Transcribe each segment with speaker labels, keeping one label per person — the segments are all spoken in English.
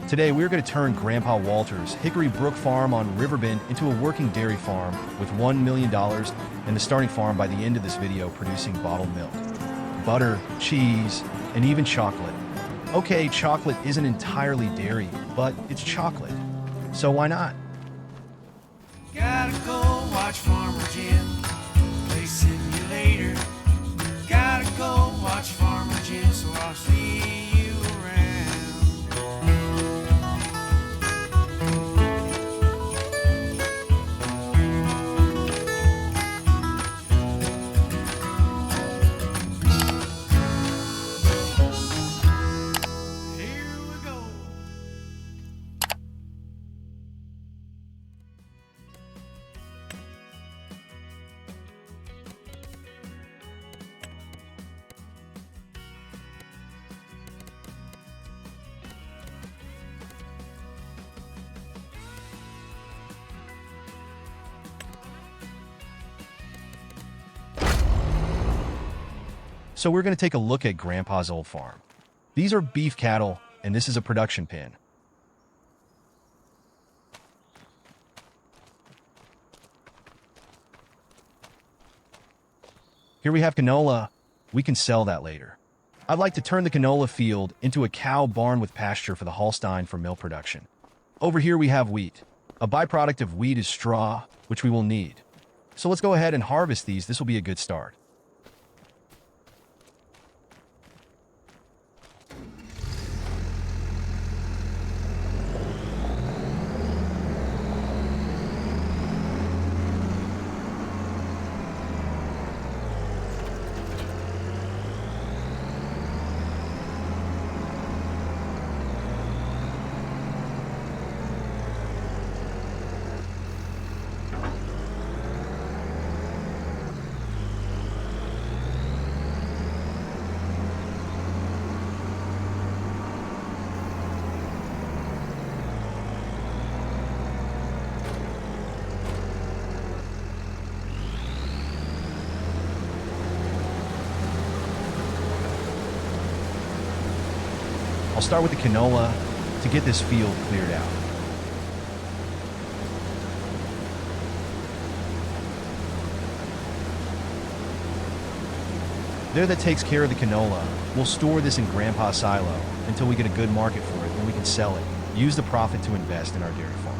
Speaker 1: Today, we're going to turn Grandpa Walter's Hickory Brook farm on Riverbend into a working dairy farm with $1 million and the starting farm by the end of this video producing bottled milk, butter, cheese, and even chocolate. Okay, chocolate isn't entirely dairy, but it's chocolate. So why not?
Speaker 2: Gotta go watch Farmer Jim play simulator. Gotta go watch Farmer Jim, so I'll see you around. Here we go.
Speaker 1: So we're going to take a look at Grandpa's old farm. These are beef cattle, and this is a production pen. Here we have canola. We can sell that later. I'd like to turn the canola field into a cow barn with pasture for the Holstein for milk production. Over here we have wheat. A byproduct of wheat is straw, which we will need. So let's go ahead and harvest these. This will be a good start. I'll start with the canola to get this field cleared out. There, that takes care of the canola. We'll store this in Grandpa's silo until we get a good market for it, and we can sell it. Use the profit to invest in our dairy farm.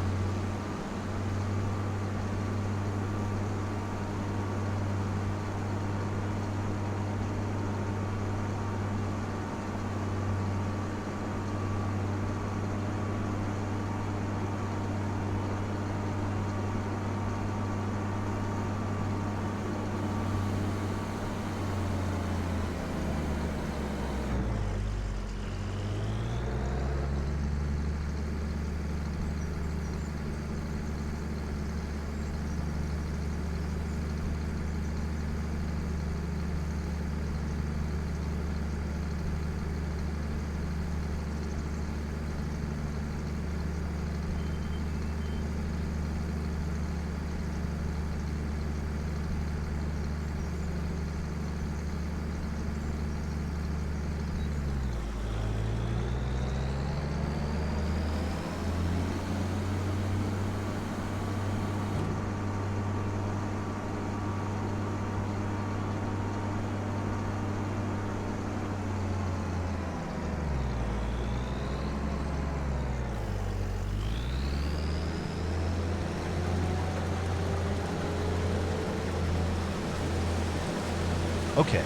Speaker 1: Okay,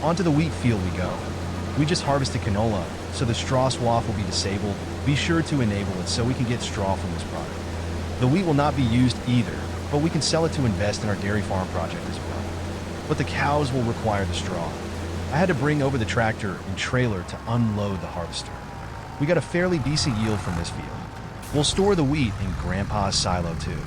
Speaker 1: onto the wheat field we go. We just harvested canola, so the straw swath will be disabled. Be sure to enable it so we can get straw from this product. The wheat will not be used either, but we can sell it to invest in our dairy farm project as well. But the cows will require the straw. I had to bring over the tractor and trailer to unload the harvester. We got a fairly decent yield from this field. We'll store the wheat in Grandpa's silo too.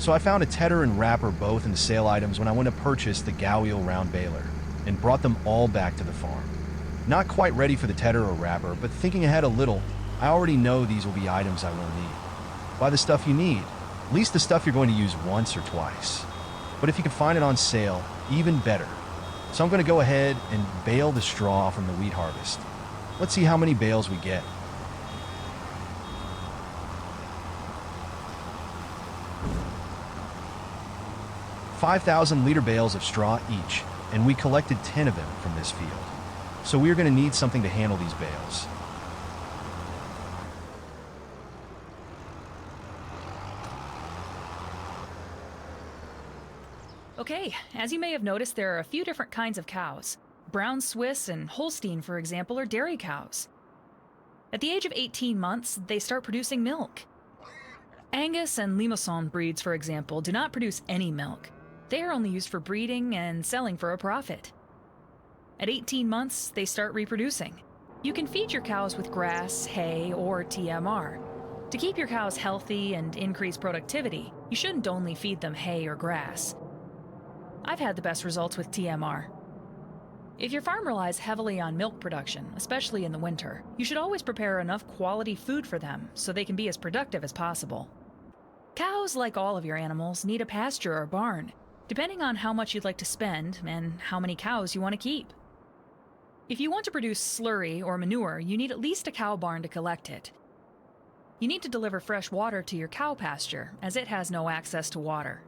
Speaker 1: So I found a tedder and wrapper both in the sale items when I went to purchase the Goweel round baler, and brought them all back to the farm. Not quite ready for the tedder or wrapper, but thinking ahead a little, I already know these will be items I will need. Buy the stuff you need, at least the stuff you're going to use once or twice. But if you can find it on sale, even better. So I'm going to go ahead and bale the straw from the wheat harvest. Let's see how many bales we get. $5,000-liter bales of straw each, and we collected 10 of them from this field. So we are going to need something to handle these bales.
Speaker 3: Okay, as you may have noticed, there are a few different kinds of cows. Brown Swiss and Holstein, for example, are dairy cows. At the age of 18 months, they start producing milk. Angus and Limousin breeds, for example, do not produce any milk. They are only used for breeding and selling for a profit. At 18 months, they start reproducing. You can feed your cows with grass, hay, or TMR. To keep your cows healthy and increase productivity, you shouldn't only feed them hay or grass. I've had the best results with TMR. If your farm relies heavily on milk production, especially in the winter, you should always prepare enough quality food for them so they can be as productive as possible. Cows, like all of your animals, need a pasture or barn, depending on how much you'd like to spend and how many cows you want to keep. If you want to produce slurry or manure, you need at least a cow barn to collect it. You need to deliver fresh water to your cow pasture, as it has no access to water.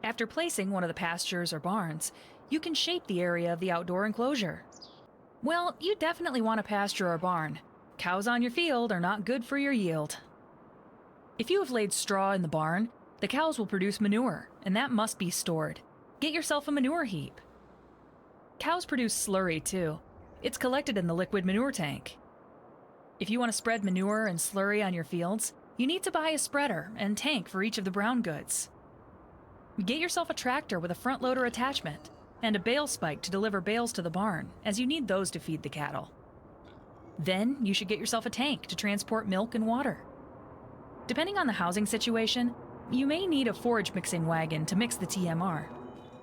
Speaker 3: After placing one of the pastures or barns, you can shape the area of the outdoor enclosure. Well, you definitely want a pasture or barn. Cows on your field are not good for your yield. If you have laid straw in the barn, the cows will produce manure, and that must be stored. Get yourself a manure heap. Cows produce slurry too. It's collected in the liquid manure tank. If you want to spread manure and slurry on your fields, you need to buy a spreader and tank for each of the brown goods. Get yourself a tractor with a front loader attachment and a bale spike to deliver bales to the barn, as you need those to feed the cattle. Then you should get yourself a tank to transport milk and water. Depending on the housing situation, you may need a forage mixing wagon to mix the TMR.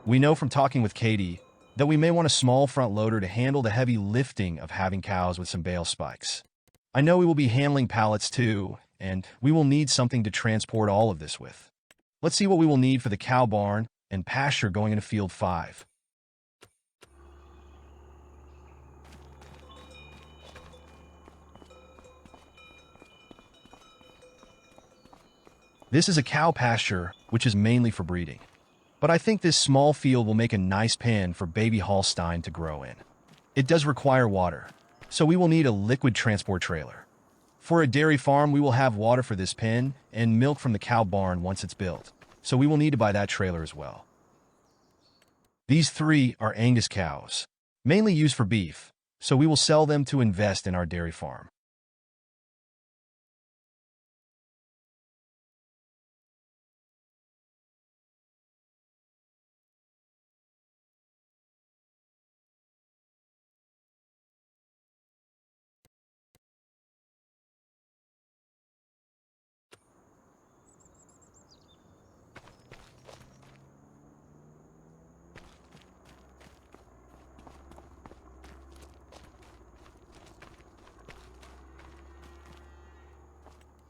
Speaker 1: We know from talking with Katie that we may want a small front loader to handle the heavy lifting of having cows with some bale spikes. I know we will be handling pallets too, and we will need something to transport all of this with. Let's see what we will need for the cow barn and pasture going into field 5. This is a cow pasture, which is mainly for breeding. But I think this small field will make a nice pen for baby Holstein to grow in. It does require water, so we will need a liquid transport trailer. For a dairy farm, we will have water for this pen and milk from the cow barn once it's built, so we will need to buy that trailer as well. These 3 are Angus cows, mainly used for beef, so we will sell them to invest in our dairy farm.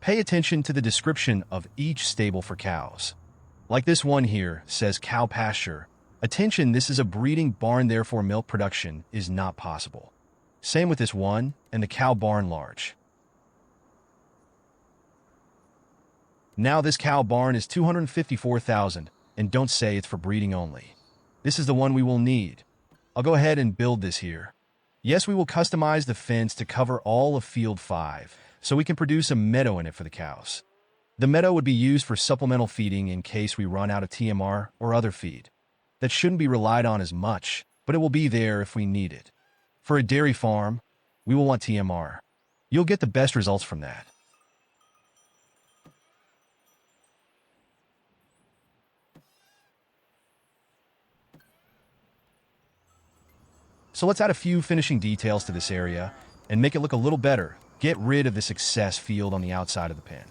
Speaker 1: Pay attention to the description of each stable for cows. Like this one here says Cow Pasture. Attention, this is a breeding barn, therefore milk production is not possible. Same with this one and the cow barn large. Now this cow barn is $254,000, and don't say it's for breeding only. This is the one we will need. I'll go ahead and build this here. Yes, we will customize the fence to cover all of field 5. So we can produce a meadow in it for the cows. The meadow would be used for supplemental feeding in case we run out of TMR or other feed. That shouldn't be relied on as much, but it will be there if we need it. For a dairy farm, we will want TMR. You'll get the best results from that. So let's add a few finishing details to this area and make it look a little better. Get rid of this excess field on the outside of the pen.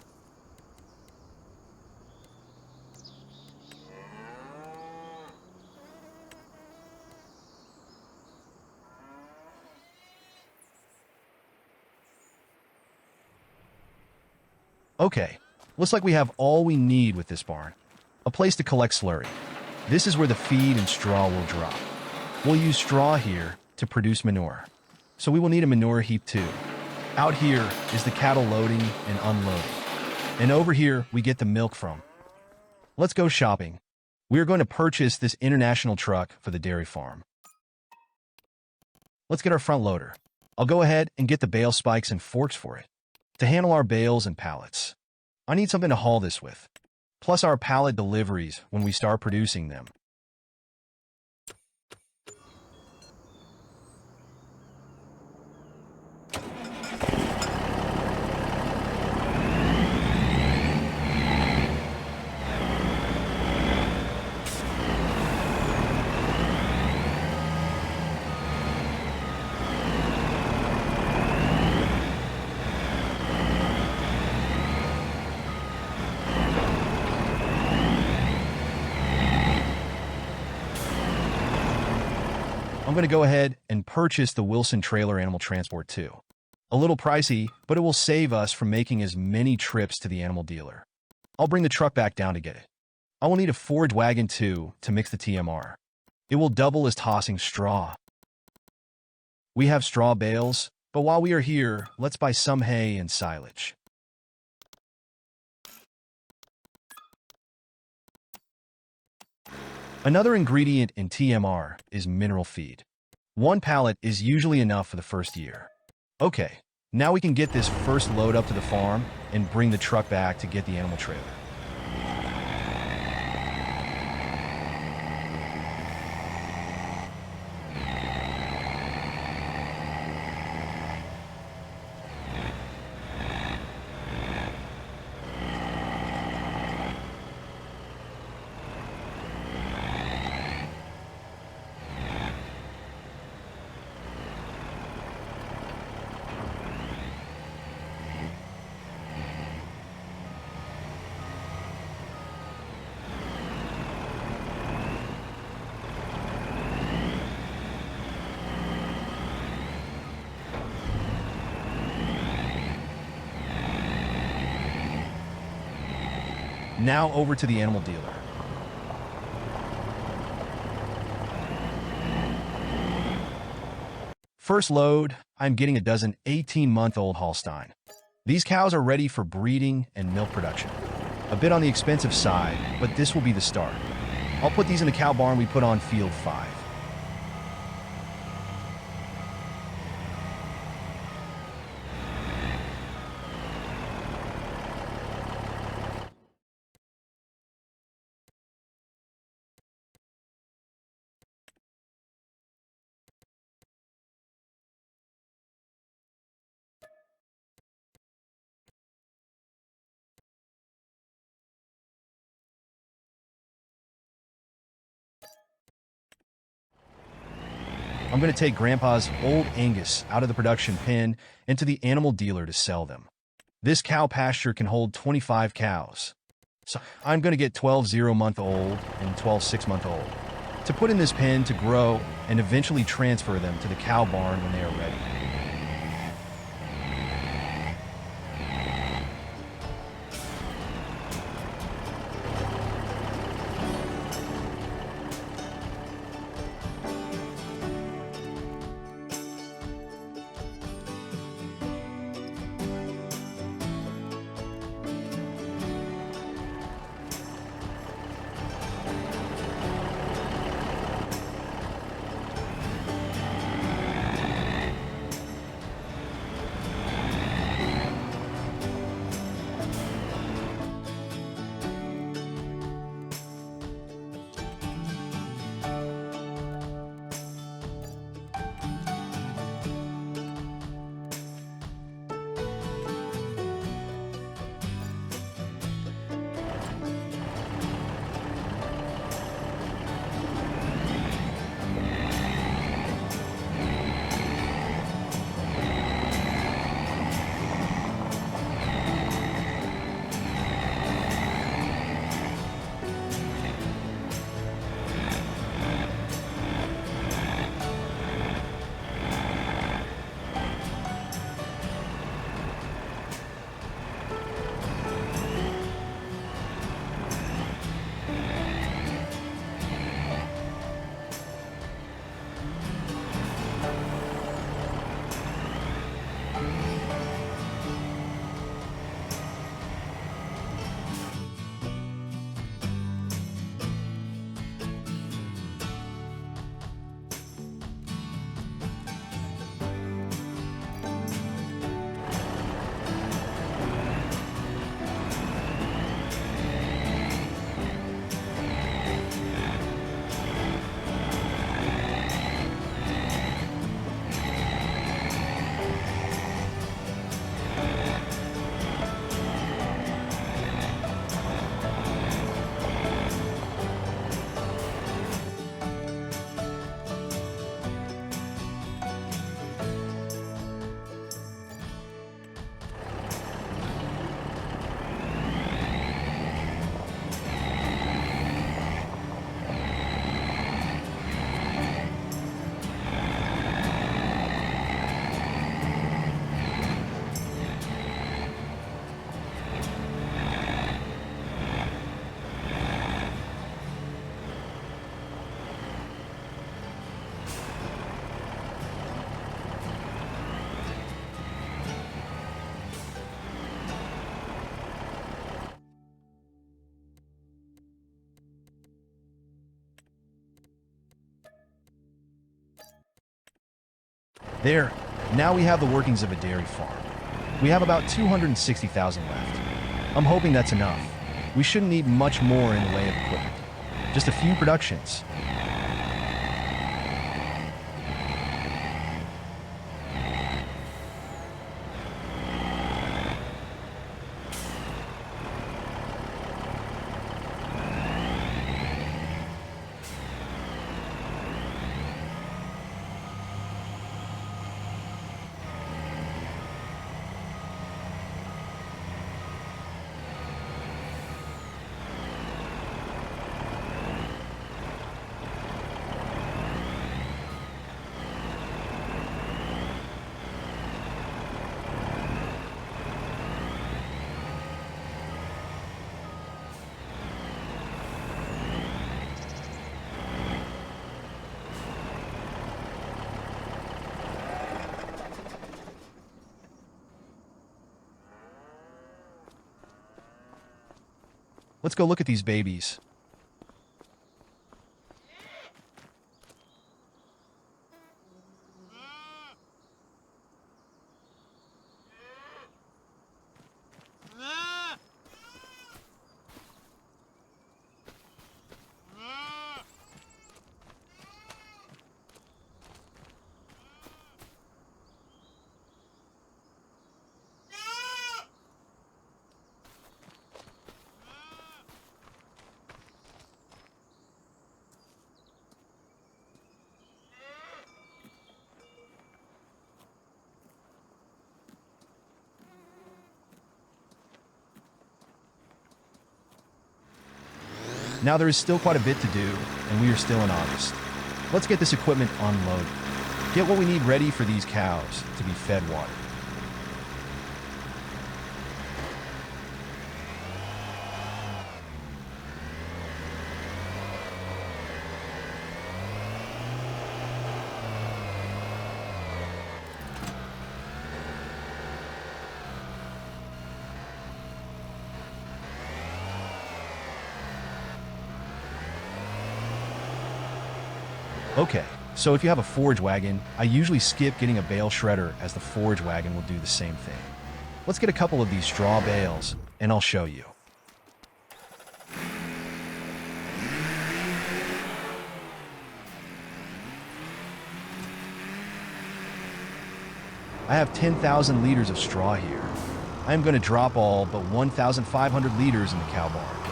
Speaker 1: Okay, looks like we have all we need with this barn. A place to collect slurry. This is where the feed and straw will drop. We'll use straw here to produce manure. So we will need a manure heap too. Out here is the cattle loading and unloading. And over here we get the milk from. Let's go shopping. We are going to purchase this international truck for the dairy farm. Let's get our front loader. I'll go ahead and get the bale spikes and forks for it, to handle our bales and pallets. I need something to haul this with, plus our pallet deliveries when we start producing them. I'm going to go ahead and purchase the Wilson trailer animal transport too. A little pricey, but it will save us from making as many trips to the animal dealer. I'll bring the truck back down to get it. I will need a forage wagon too to mix the TMR. It will double as tossing straw. We have straw bales, but while we are here, let's buy some hay and silage. Another ingredient in TMR is mineral feed. One pallet is usually enough for the first year. Okay, now we can get this first load up to the farm and bring the truck back to get the animal trailer. Now over to the animal dealer. First load, I'm getting a dozen 18-month-old Holstein. These cows are ready for breeding and milk production. A bit on the expensive side, but this will be the start. I'll put these in the cow barn we put on field 5. I'm going to take Grandpa's old Angus out of the production pen into the animal dealer to sell them. This cow pasture can hold 25 cows. So I'm going to get 12 0-month-old and 12 6-month-old to put in this pen to grow and eventually transfer them to the cow barn when they are ready. There, now we have the workings of a dairy farm. We have about 260,000 left. I'm hoping that's enough. We shouldn't need much more in the way of equipment. Just a few productions. Let's go look at these babies. Now there is still quite a bit to do, and we are still in August. Let's get this equipment unloaded. Get what we need ready for these cows to be fed water. Okay, so if you have a forage wagon, I usually skip getting a bale shredder as the forage wagon will do the same thing. Let's get a couple of these straw bales, and I'll show you. I have 10,000 liters of straw here. I am going to drop all but 1,500 liters in the cow barn.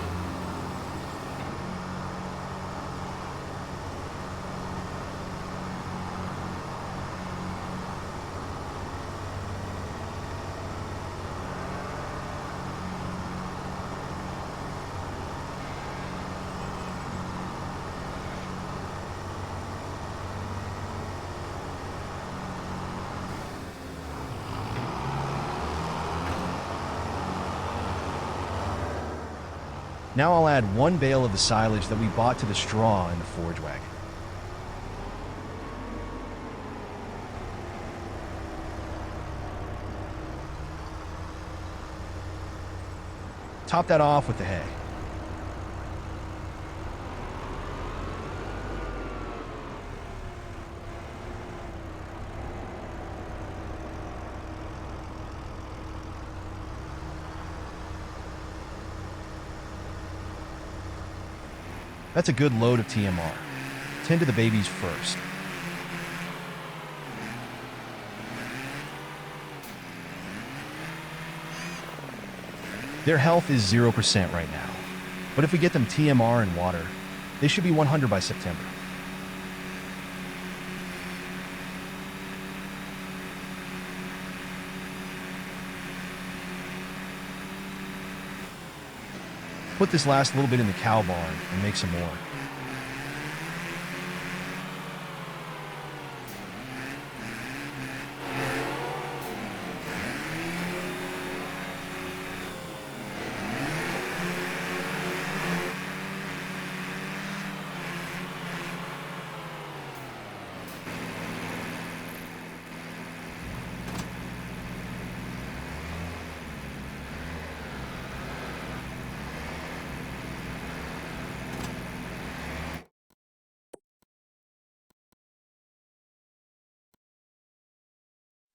Speaker 1: Now I'll add one bale of the silage that we bought to the straw in the forage wagon. Top that off with the hay. That's a good load of TMR. Tend to the babies first. Their health is 0% right now, but if we get them TMR and water, they should be 100 by September. Put this last little bit in the cow barn and make some more.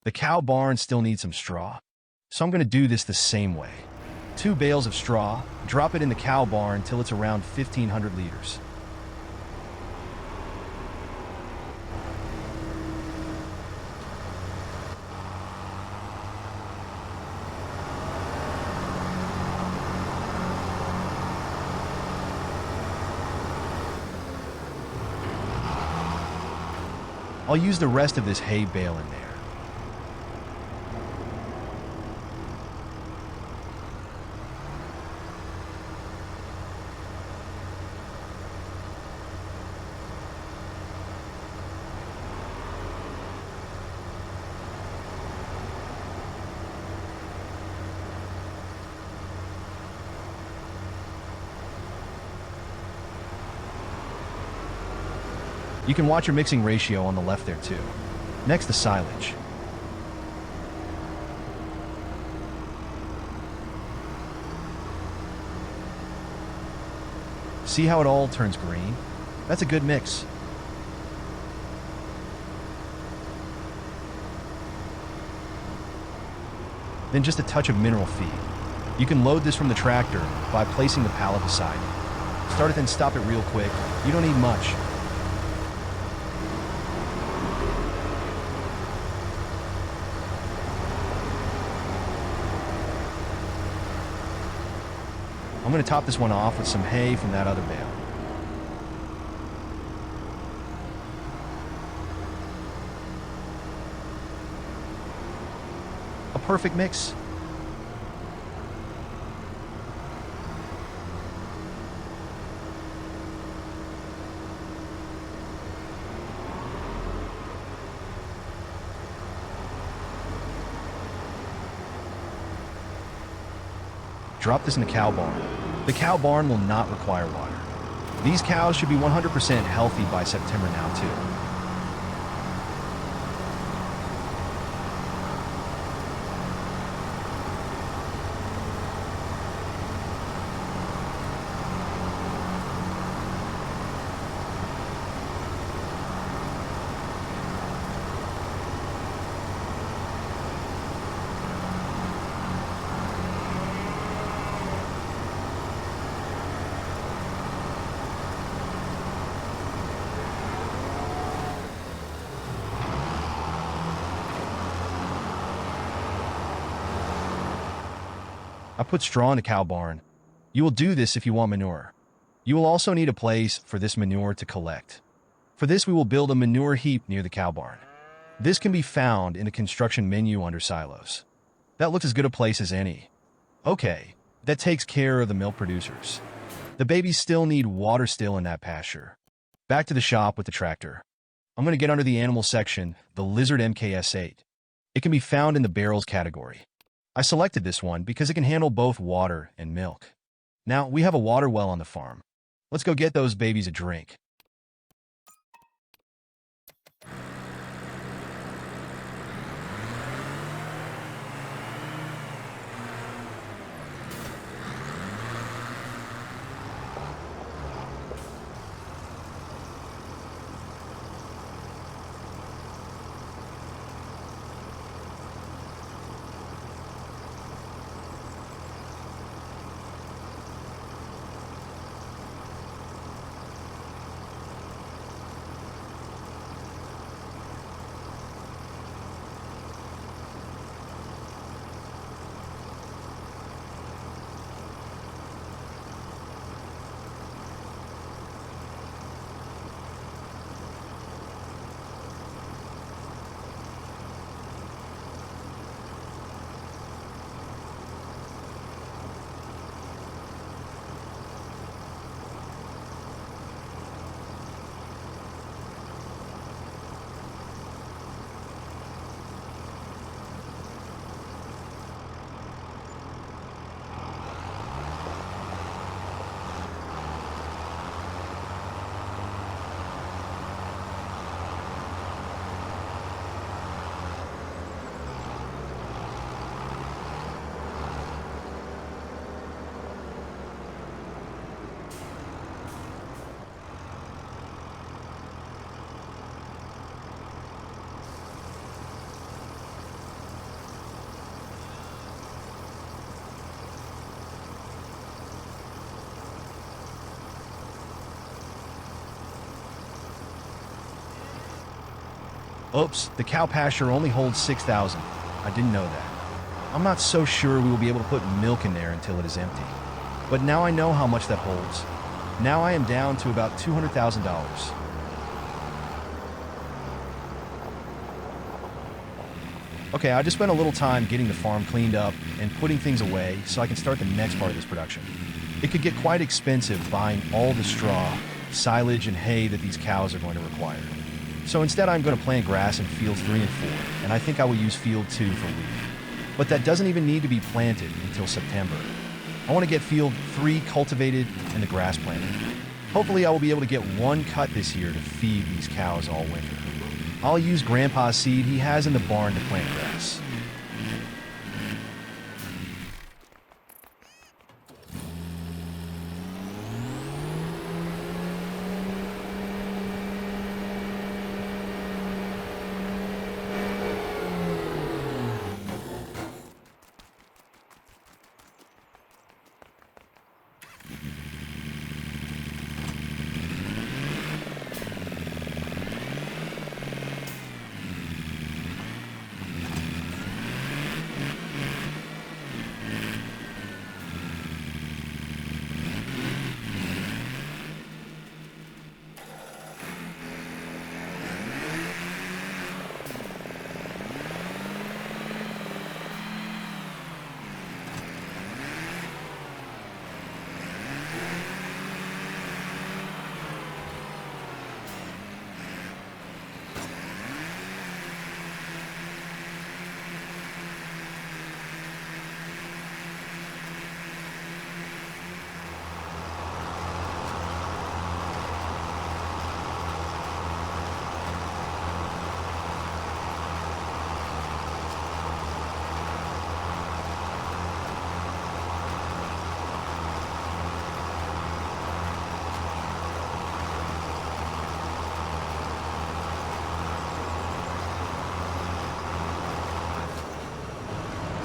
Speaker 1: The cow barn still needs some straw, so I'm going to do this the same way. 2 bales of straw, drop it in the cow barn till it's around 1,500 liters. I'll use the rest of this hay bale in there. You can watch your mixing ratio on the left there too. Next, the silage. See how it all turns green? That's a good mix. Then just a touch of mineral feed. You can load this from the tractor by placing the pallet beside it. Start it then stop it real quick. You don't need much. I'm going to top this one off with some hay from that other bale. A perfect mix. Drop this in the cow barn. The cow barn will not require water. These cows should be 100% healthy by September now too. I put straw in the cow barn. You will do this if you want manure. You will also need a place for this manure to collect. For this, we will build a manure heap near the cow barn. This can be found in the construction menu under silos. That looks as good a place as any. Okay, that takes care of the milk producers. The babies still need water still in that pasture. Back to the shop with the tractor. I'm going to get under the animal section, the Lizard MKS8. It can be found in the barrels category. I selected this one because it can handle both water and milk. Now, we have a water well on the farm. Let's go get those babies a drink. Oops, the cow pasture only holds 6,000. I didn't know that. I'm not so sure we will be able to put milk in there until it is empty. But now I know how much that holds. Now I am down to about $200,000. Okay, I just spent a little time getting the farm cleaned up and putting things away so I can start the next part of this production. It could get quite expensive buying all the straw, silage, and hay that these cows are going to require. So instead I'm going to plant grass in fields 3 and 4, and I think I will use field 2 for wheat. But that doesn't even need to be planted until September. I want to get field 3 cultivated and the grass planted. Hopefully I will be able to get one cut this year to feed these cows all winter. I'll use Grandpa's seed he has in the barn to plant grass.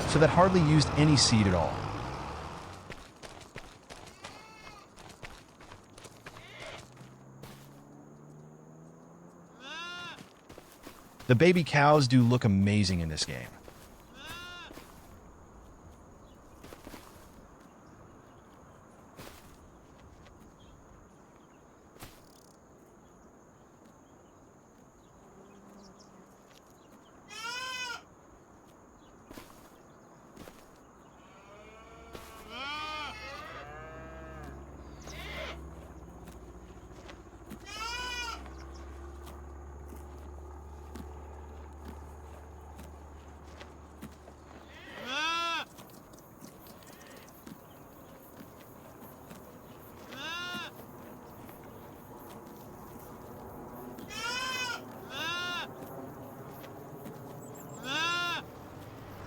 Speaker 1: So that hardly used any seed at all. The baby cows do look amazing in this game.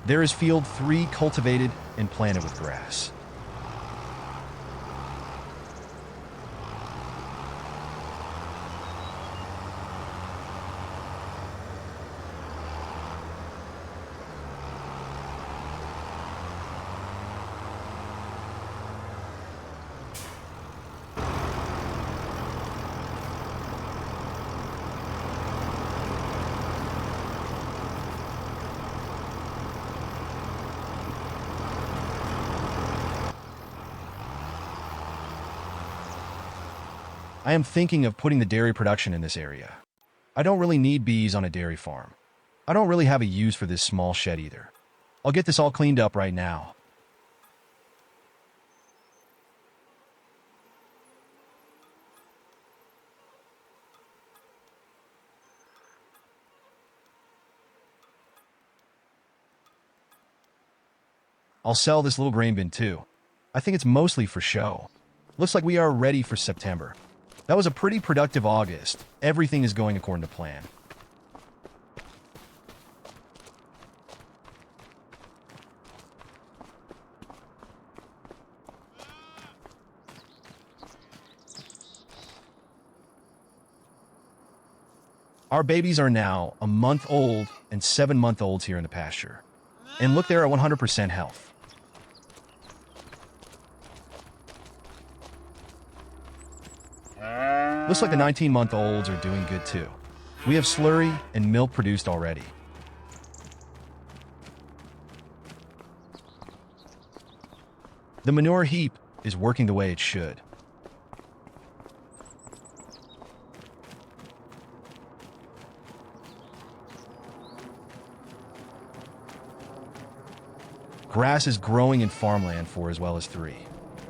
Speaker 1: There is field 3 cultivated and planted with grass. I am thinking of putting the dairy production in this area. I don't really need bees on a dairy farm. I don't really have a use for this small shed either. I'll get this all cleaned up right now. I'll sell this little grain bin too. I think it's mostly for show. Looks like we are ready for September. That was a pretty productive August. Everything is going according to plan. Our babies are now a month old and 7-month-olds here in the pasture. And look, they're at 100% health. Looks like the 19-month-olds are doing good too. We have slurry and milk produced already. The manure heap is working the way it should. Grass is growing in farmland 4 as well as 3.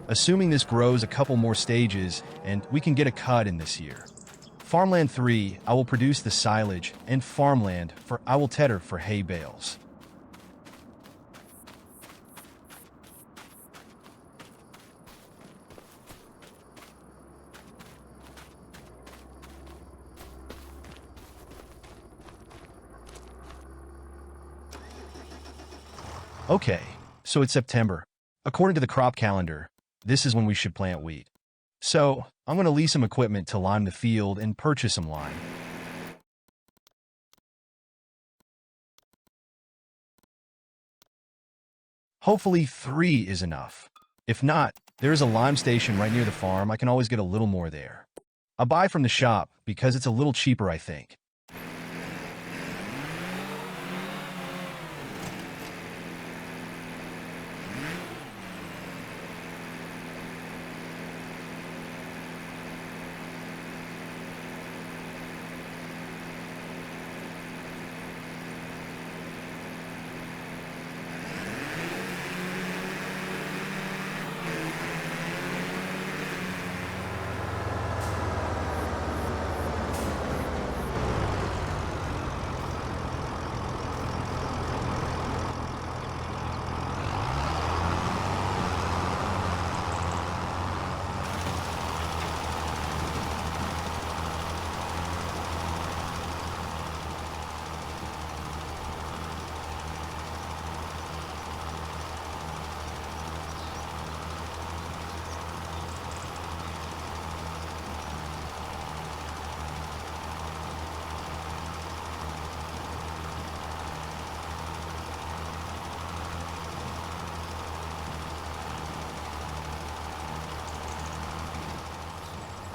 Speaker 1: Assuming this grows a couple more stages and we can get a cut in this year. Farmland 3, I will produce the silage, and farmland 4, I will tether for hay bales. Okay, so it's September. According to the crop calendar, this is when we should plant wheat. So, I'm going to lease some equipment to lime the field and purchase some lime. Hopefully 3 is enough. If not, there is a lime station right near the farm. I can always get a little more there. I'll buy from the shop because it's a little cheaper, I think.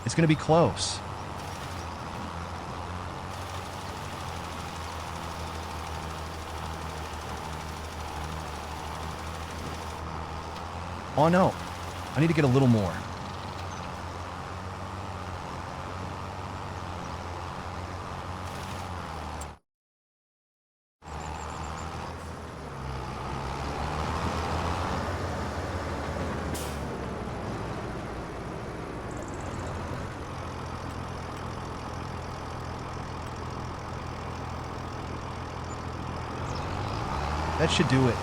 Speaker 1: It's going to be close. Oh no, I need to get a little more. That should do it.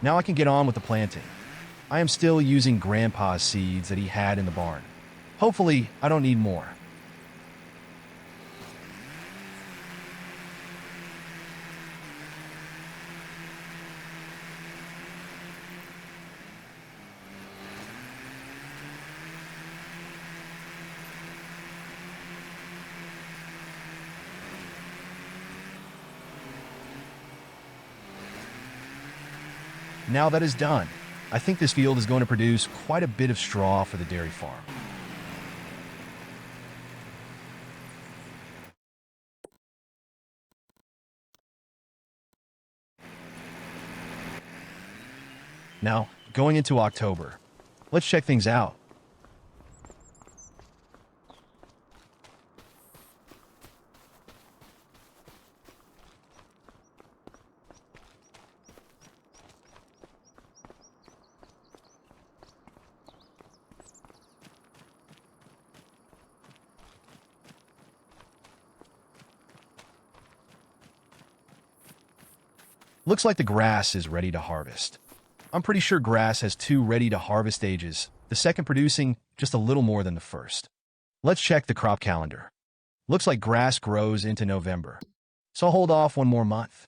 Speaker 1: Now I can get on with the planting. I am still using Grandpa's seeds that he had in the barn. Hopefully, I don't need more. Now that is done, I think this field is going to produce quite a bit of straw for the dairy farm. Now, going into October, let's check things out. Looks like the grass is ready to harvest. I'm pretty sure grass has 2 ready-to-harvest stages, the second producing just a little more than the first. Let's check the crop calendar. Looks like grass grows into November, so I'll hold off one more month.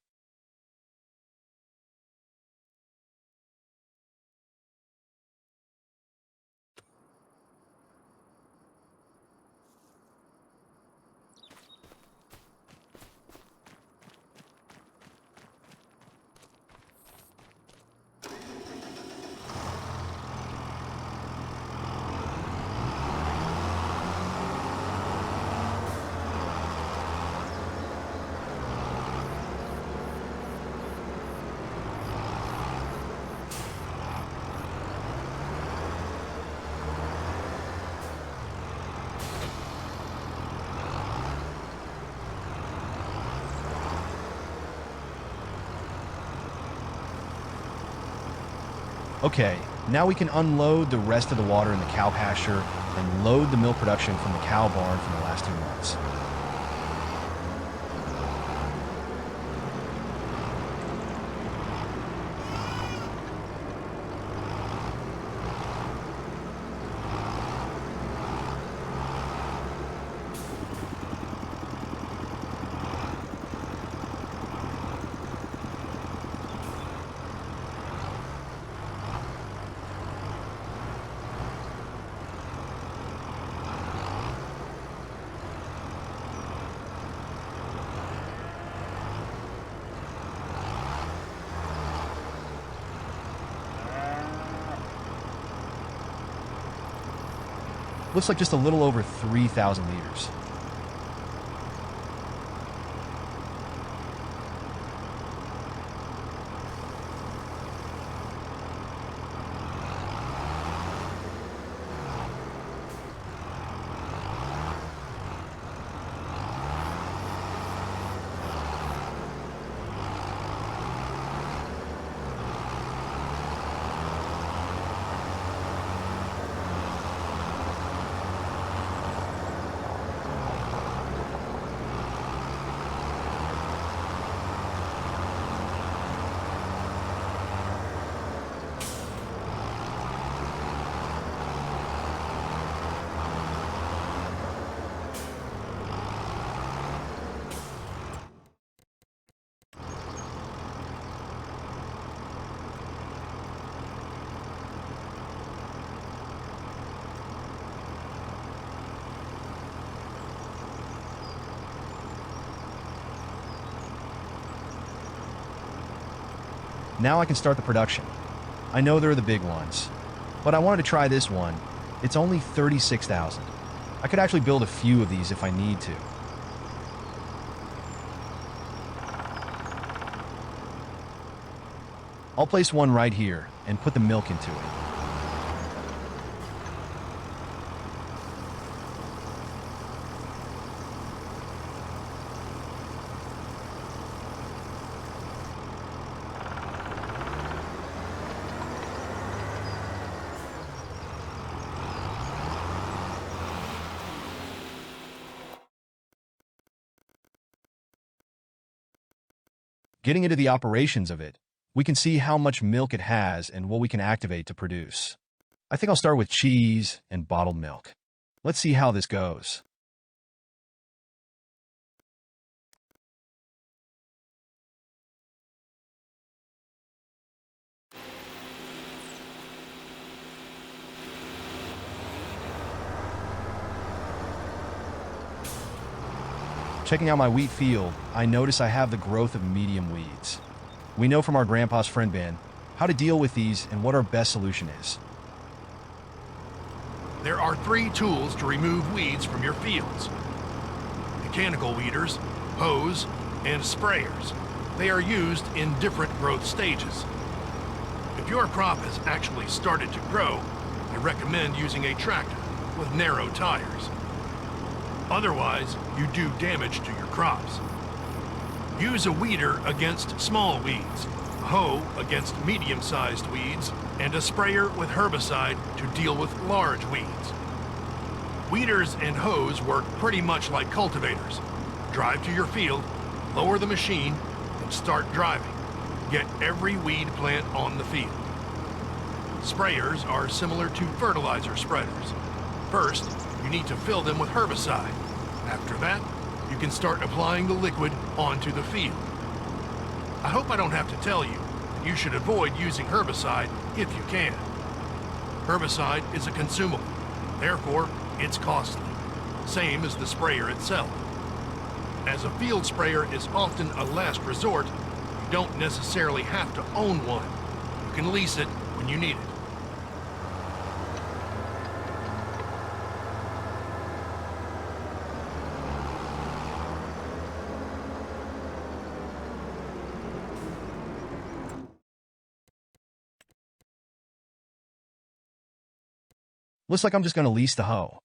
Speaker 1: Okay, now we can unload the rest of the water in the cow pasture and load the milk production from the cow barn from the last 2 months. Looks like just a little over 3,000 liters. Now I can start the production. I know they're the big ones, but I wanted to try this one. It's only 36,000. I could actually build a few of these if I need to. I'll place one right here and put the milk into it. Getting into the operations of it, we can see how much milk it has and what we can activate to produce. I think I'll start with cheese and bottled milk. Let's see how this goes. Checking out my wheat field, I notice I have the growth of medium weeds. We know from our grandpa's friend Ben how to deal with these, and what our best solution is.
Speaker 4: There are 3 tools to remove weeds from your fields: mechanical weeders, hoes, and sprayers. They are used in different growth stages. If your crop has actually started to grow, I recommend using a tractor with narrow tires. Otherwise, you do damage to your crops. Use a weeder against small weeds, a hoe against medium-sized weeds, and a sprayer with herbicide to deal with large weeds. Weeders and hoes work pretty much like cultivators. Drive to your field, lower the machine, and start driving. Get every weed plant on the field. Sprayers are similar to fertilizer spreaders. First, you need to fill them with herbicide. After that, you can start applying the liquid onto the field. I hope I don't have to tell you that you should avoid using herbicide if you can. Herbicide is a consumable, therefore it's costly, same as the sprayer itself. As a field sprayer is often a last resort, you don't necessarily have to own one. You can lease it when you need it.
Speaker 1: Looks like I'm just going to lease the hoe.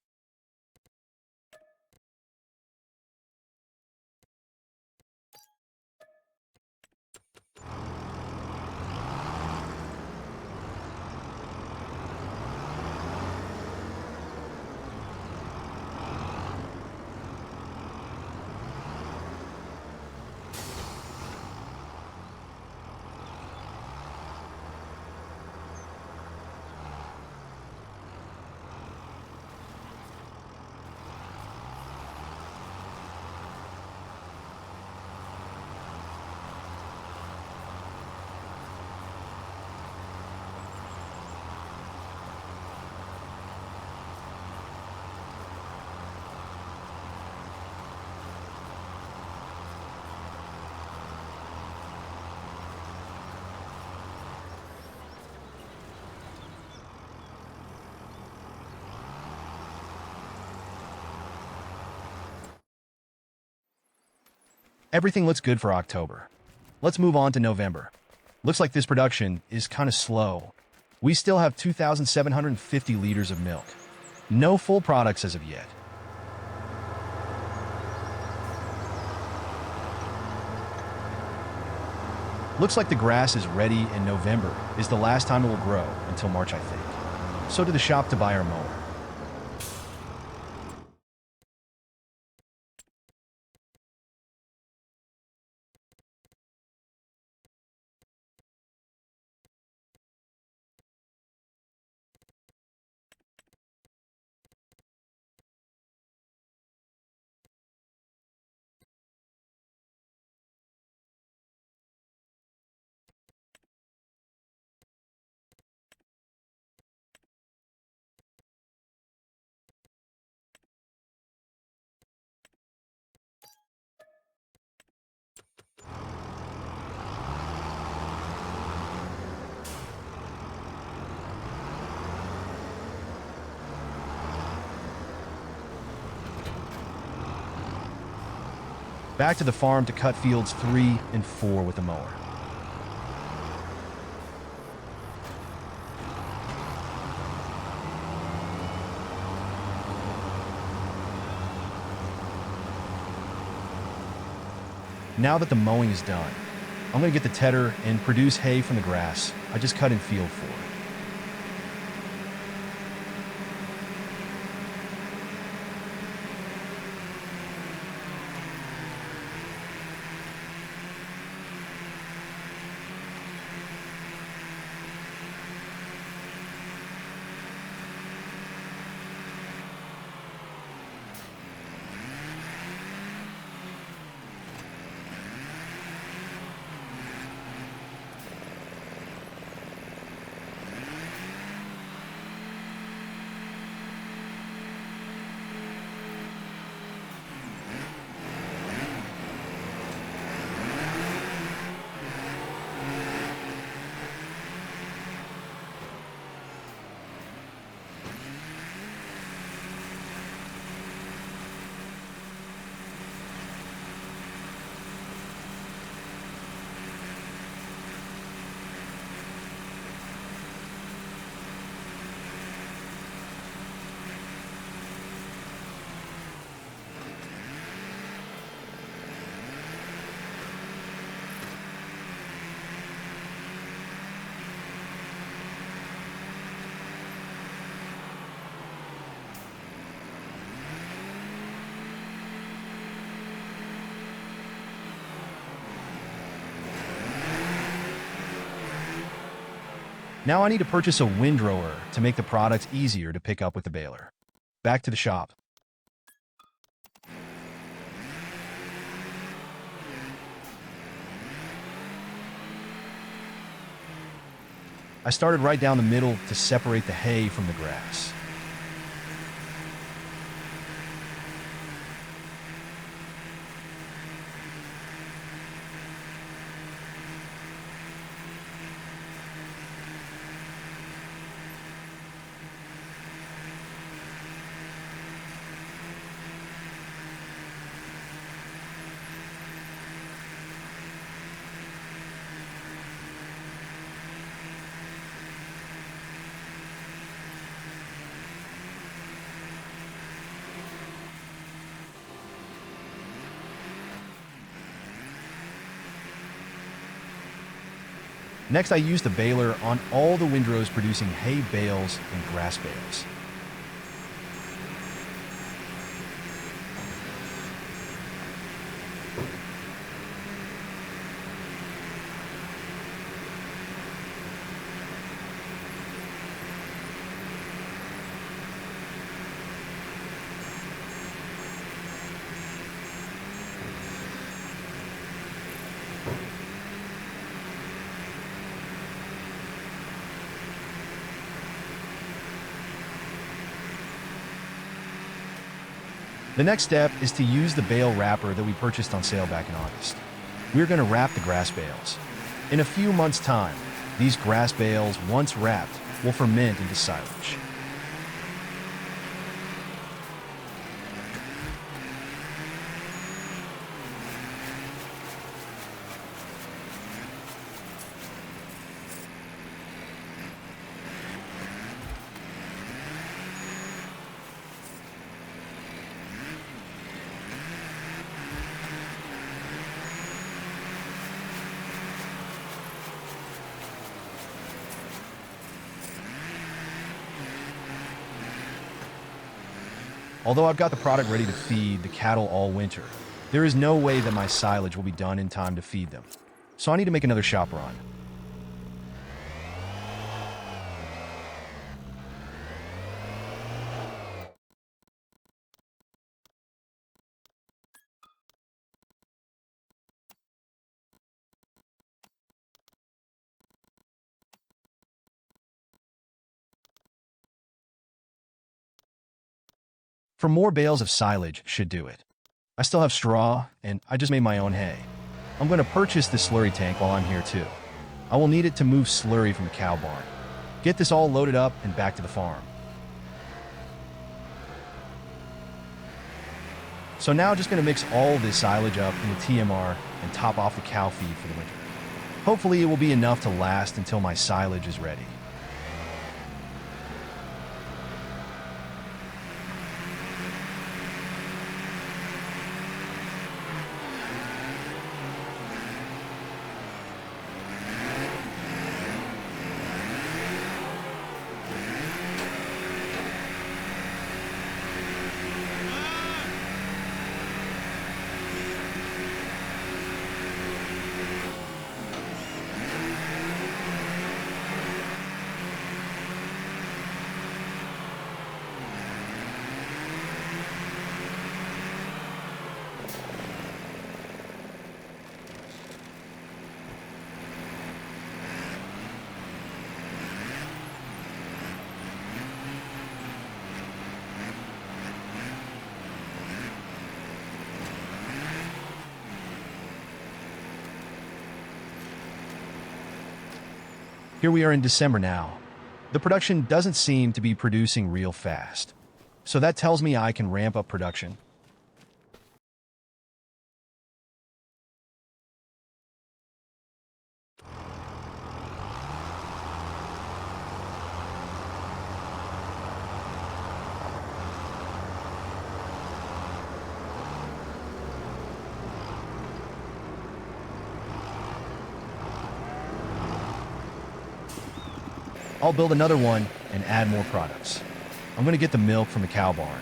Speaker 1: Everything looks good for October. Let's move on to November. Looks like this production is kind of slow. We still have 2,750 liters of milk. No full products as of yet. Looks like the grass is ready, and November is the last time it will grow until March, I think. So to the shop to buy our mower. Back to the farm to cut fields 3 and 4 with a mower. Now that the mowing is done, I'm going to get the tedder and produce hay from the grass I just cut in field 4. Now I need to purchase a windrower to make the product easier to pick up with the baler. Back to the shop. I started right down the middle to separate the hay from the grass. Next, I used the baler on all the windrows producing hay bales and grass bales. The next step is to use the bale wrapper that we purchased on sale back in August. We're going to wrap the grass bales. In a few months' time, these grass bales, once wrapped, will ferment into silage. Although I've got the product ready to feed the cattle all winter, there is no way that my silage will be done in time to feed them. So I need to make another shop run. For more bales of silage should do it. I still have straw, and I just made my own hay. I'm going to purchase this slurry tank while I'm here too. I will need it to move slurry from the cow barn. Get this all loaded up and back to the farm. So now just going to mix all this silage up in the TMR and top off the cow feed for the winter. Hopefully it will be enough to last until my silage is ready. Here we are in December now. The production doesn't seem to be producing real fast. So that tells me I can ramp up production. I'll build another one and add more products. I'm going to get the milk from the cow barn.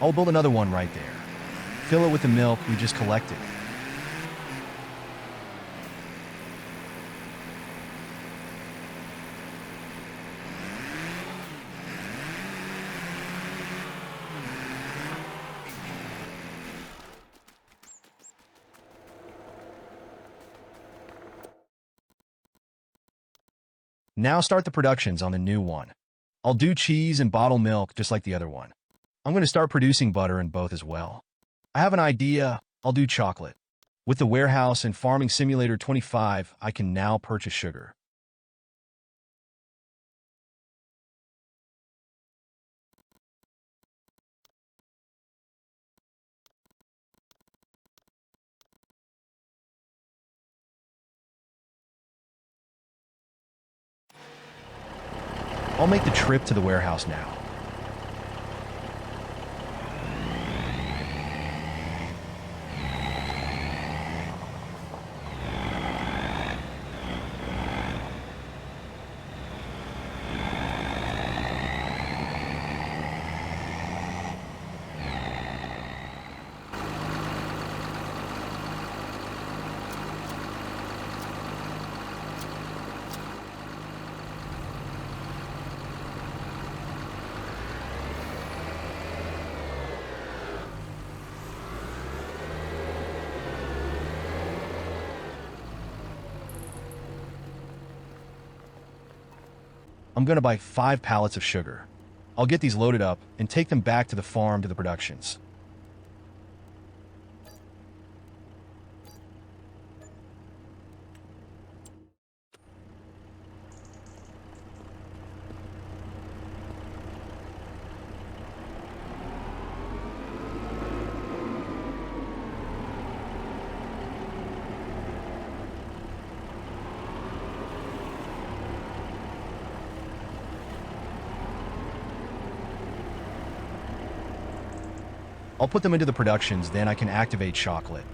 Speaker 1: I'll build another one right there. Fill it with the milk we just collected. Now start the productions on the new one. I'll do cheese and bottle milk just like the other one. I'm going to start producing butter in both as well. I have an idea. I'll do chocolate. With the warehouse and Farming Simulator 25, I can now purchase sugar. I'll make the trip to the warehouse now. I'm going to buy 5 pallets of sugar. I'll get these loaded up and take them back to the farm to the productions. I'll put them into the productions, then I can activate chocolate.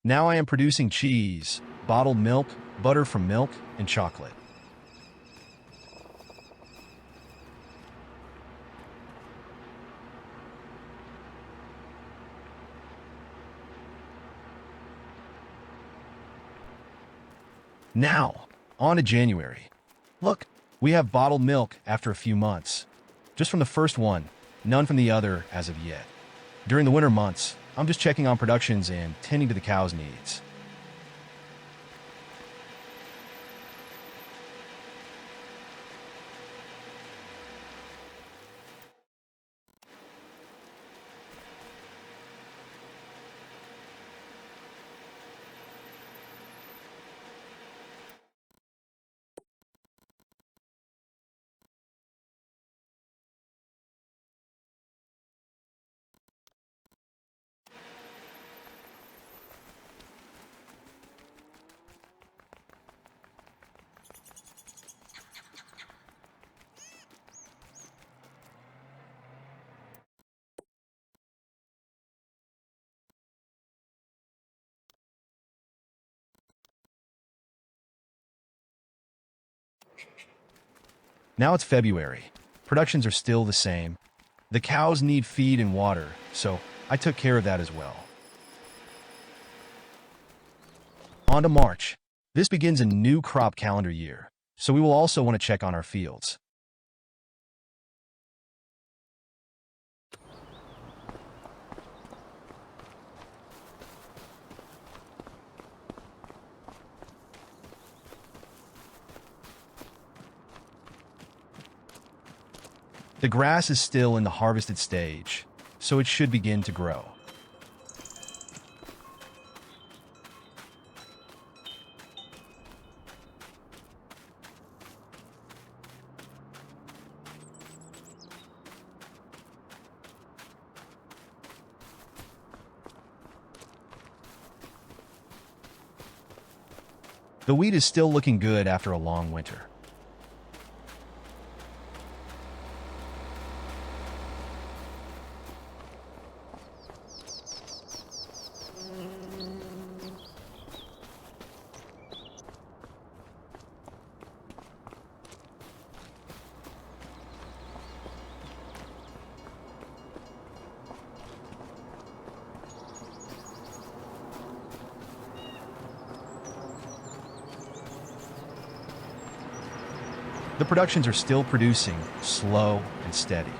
Speaker 1: Now I am producing cheese, bottled milk, butter from milk, and chocolate. Now, on to January. Look, we have bottled milk after a few months. Just from the first one, none from the other as of yet. During the winter months, I'm just checking on productions and tending to the cows' needs. Now it's February. Productions are still the same. The cows need feed and water, so I took care of that as well. On to March. This begins a new crop calendar year, so we will also want to check on our fields. The grass is still in the harvested stage, so it should begin to grow. The wheat is still looking good after a long winter. The productions are still producing, slow and steady.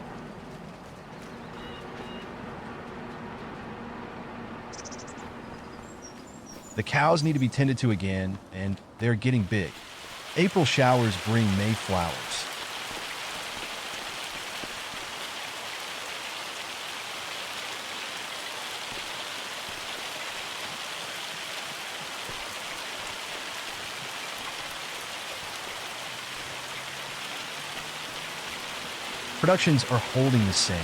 Speaker 1: The cows need to be tended to again, and they're getting big. April showers bring May flowers. Productions are holding the same.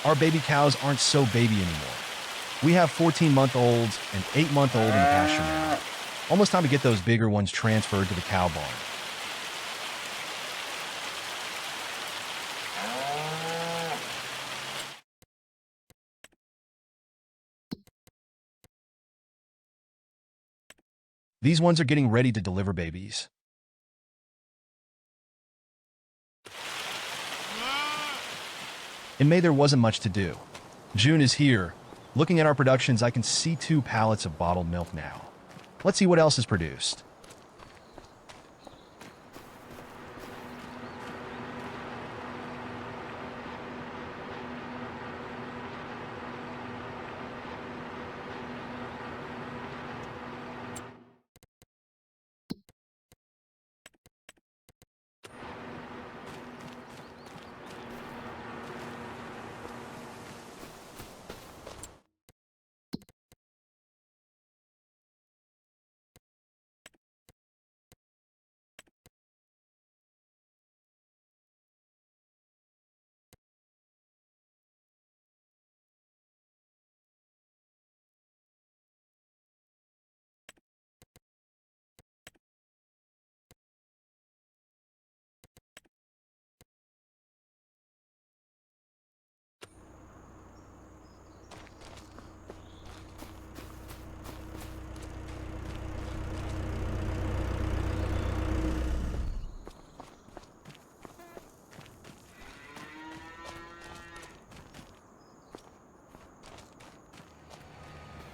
Speaker 1: Our baby cows aren't so baby anymore. We have 14-month-olds and 8-month-old in the pasture now. Almost time to get those bigger ones transferred to the cow barn. These ones are getting ready to deliver babies. In May, there wasn't much to do. June is here. Looking at our productions, I can see 2 pallets of bottled milk now. Let's see what else is produced.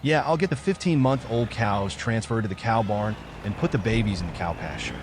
Speaker 1: Yeah, I'll get the 15-month-old cows transferred to the cow barn and put the babies in the cow pasture.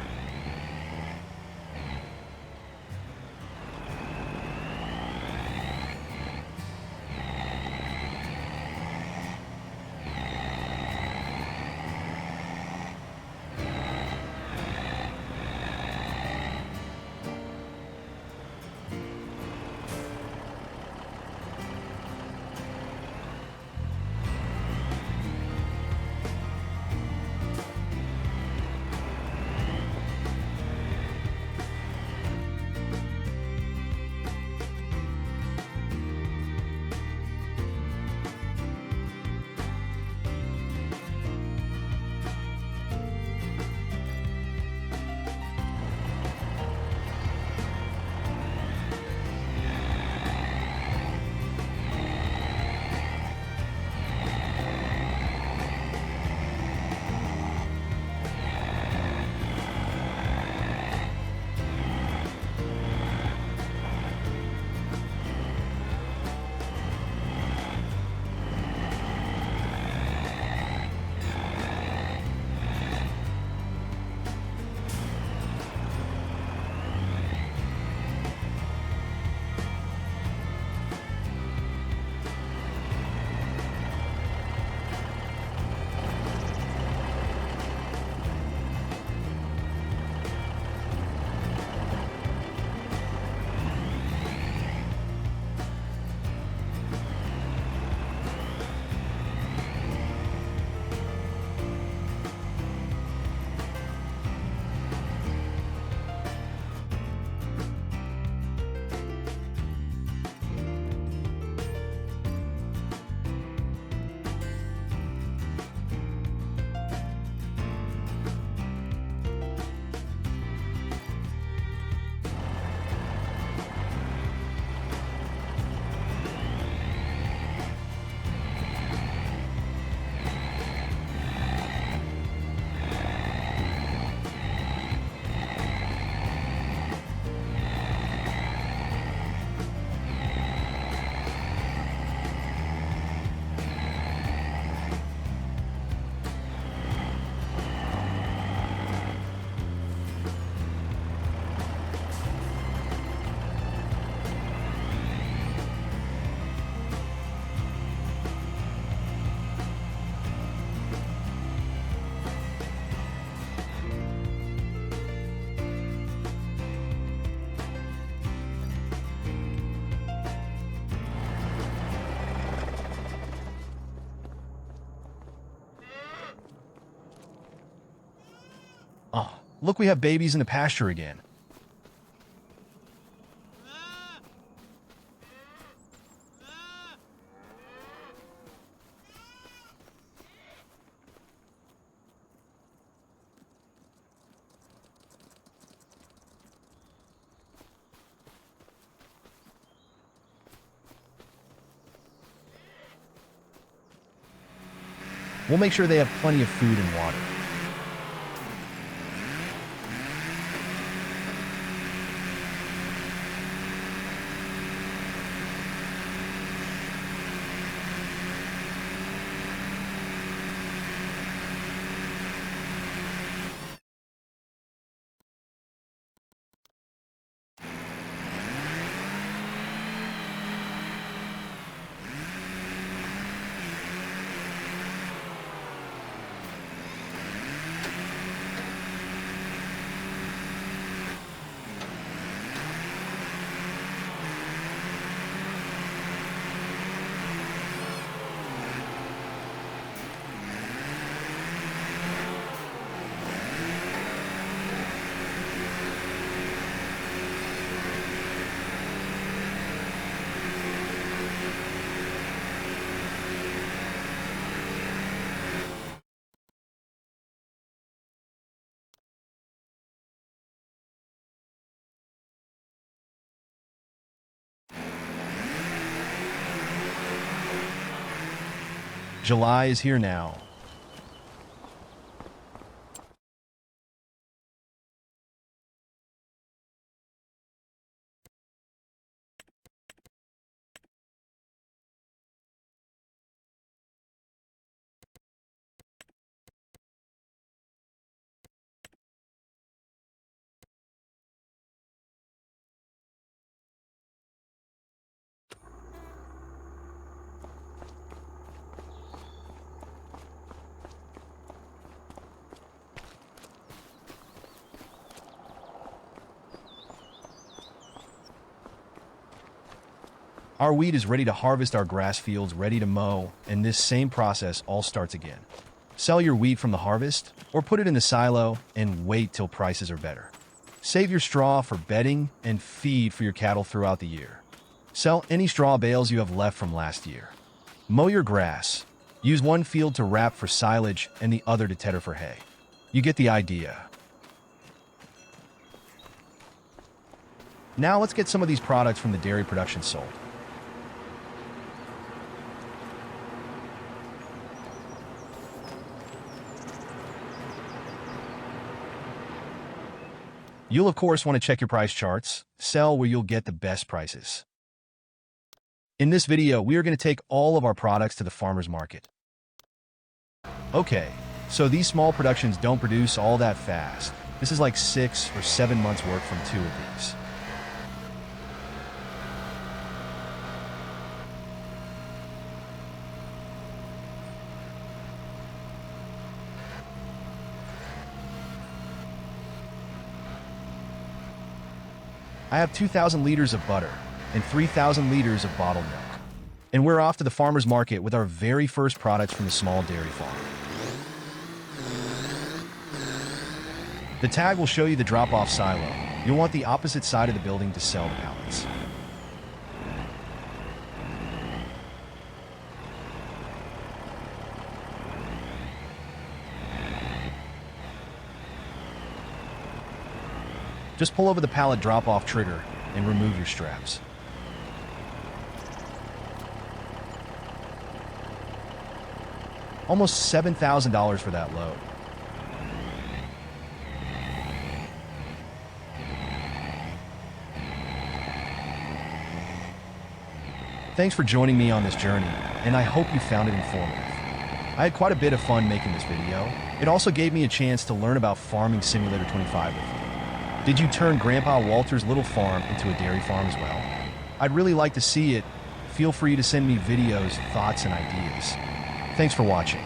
Speaker 1: Oh, look, we have babies in the pasture again. We'll make sure they have plenty of food and water. July is here now. Our wheat is ready to harvest, our grass fields ready to mow, and this same process all starts again. Sell your wheat from the harvest, or put it in the silo and wait till prices are better. Save your straw for bedding and feed for your cattle throughout the year. Sell any straw bales you have left from last year. Mow your grass. Use one field to wrap for silage and the other to tether for hay. You get the idea. Now let's get some of these products from the dairy production sold. You'll of course want to check your price charts. Sell where you'll get the best prices. In this video, we are going to take all of our products to the farmer's market. Okay, so these small productions don't produce all that fast. This is like 6 or 7 months work from 2 of these. I have 2,000 liters of butter and 3,000 liters of bottled milk. And we're off to the farmer's market with our very first products from the small dairy farm. The tag will show you the drop-off silo. You'll want the opposite side of the building to sell the pallets. Just pull over the pallet drop-off trigger and remove your straps. Almost $7,000 for that load. Thanks for joining me on this journey, and I hope you found it informative. I had quite a bit of fun making this video. It also gave me a chance to learn about Farming Simulator 25 with you. Did you turn Grandpa Walter's little farm into a dairy farm as well? I'd really like to see it. Feel free to send me videos, thoughts, and ideas. Thanks for watching.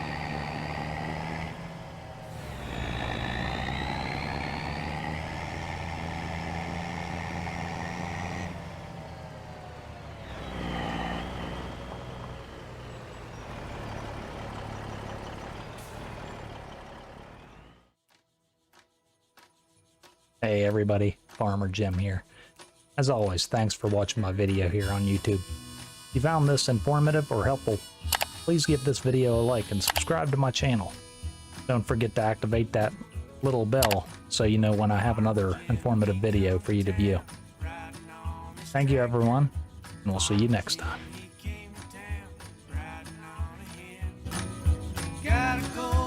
Speaker 5: Hey everybody, Farmer Jim here. As always, thanks for watching my video here on YouTube. If you found this informative or helpful, please give this video a like and subscribe to my channel. Don't forget to activate that little bell so you know when I have another informative video for you to view. Thank you everyone, and we'll see you next time.
Speaker 2: Gotta go